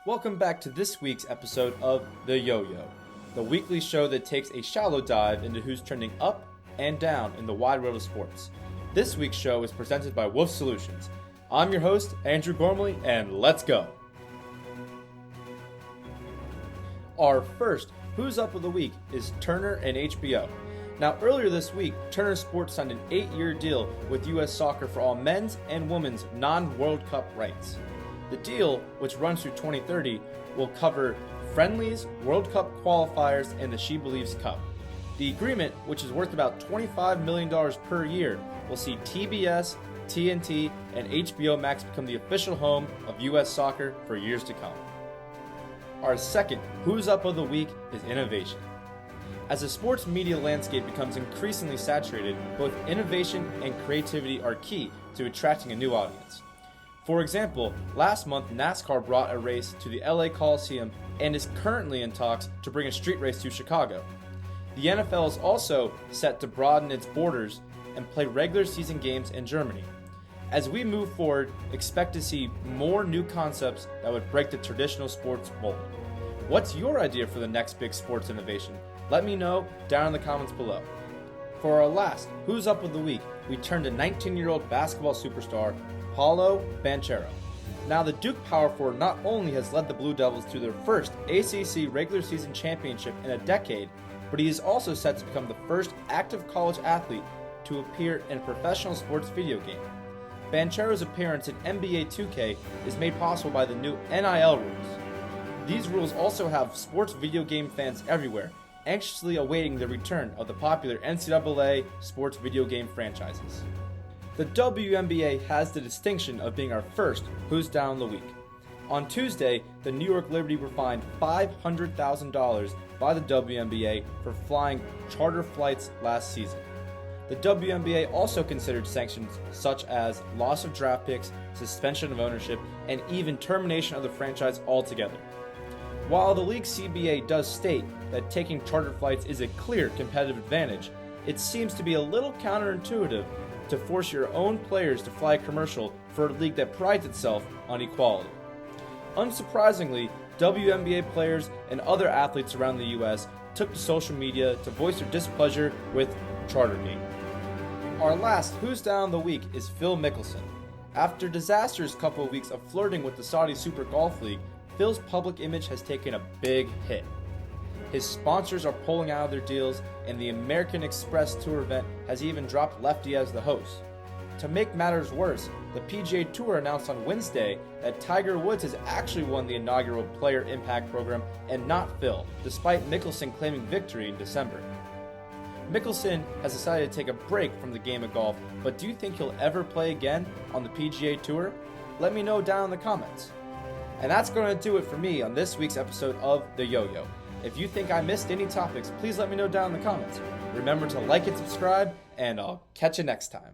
Welcome back to this week's episode of The Yo-Yo, the weekly show that takes a shallow dive into who's trending up and down in the wide world of sports. This week's show is presented by Wolf Solutions. I'm your host, Andrew Gormley, and let's go! Our first Who's Up of the Week is Turner and HBO. Now, earlier this week, Turner Sports signed an 8-year deal with U.S. Soccer for all men's and women's non-World Cup rights. The deal, which runs through 2030, will cover friendlies, World Cup qualifiers, and the She Believes Cup. The agreement, which is worth about $25 million per year, will see TBS, TNT, and HBO Max become the official home of U.S. Soccer for years to come. Our second Who's Up of the Week is innovation. As the sports media landscape becomes increasingly saturated, both innovation and creativity are key to attracting a new audience. For example, last month NASCAR brought a race to the LA Coliseum and is currently in talks to bring a street race to Chicago. The NFL is also set to broaden its borders and play regular season games in Germany. As we move forward, expect to see more new concepts that would break the traditional sports mold. What's your idea for the next big sports innovation? Let me know down in the comments below. For our last Who's Up of the Week, we turn to 19-year-old basketball superstar Paolo Banchero. Now, the Duke power forward not only has led the Blue Devils to their first ACC regular season championship in a decade, but he is also set to become the first active college athlete to appear in a professional sports video game. Banchero's appearance in NBA 2K is made possible by the new NIL rules. These rules also have sports video game fans everywhere anxiously awaiting the return of the popular NCAA sports video game franchises. The WNBA has the distinction of being our first Who's Down the Week. On Tuesday, the New York Liberty were fined $500,000 by the WNBA for flying charter flights last season. The WNBA also considered sanctions such as loss of draft picks, suspension of ownership, and even termination of the franchise altogether. While the league's CBA does state that taking charter flights is a clear competitive advantage, it seems to be a little counterintuitive to force your own players to fly commercial for a league that prides itself on equality. Unsurprisingly, WNBA players and other athletes around the U.S. took to social media to voice their displeasure with Chartergate. Our last Who's Down the Week is Phil Mickelson. After a disastrous couple of weeks of flirting with the Saudi Super Golf League, Phil's public image has taken a big hit. His sponsors are pulling out of their deals, and the American Express Tour event has even dropped Lefty as the host. To make matters worse, the PGA Tour announced on Wednesday that Tiger Woods has actually won the inaugural Player Impact Program and not Phil, despite Mickelson claiming victory in December. Mickelson has decided to take a break from the game of golf, but do you think he'll ever play again on the PGA Tour? Let me know down in the comments. And that's going to do it for me on this week's episode of The Yo-Yo. If you think I missed any topics, please let me know down in the comments. Remember to like and subscribe, and I'll catch you next time.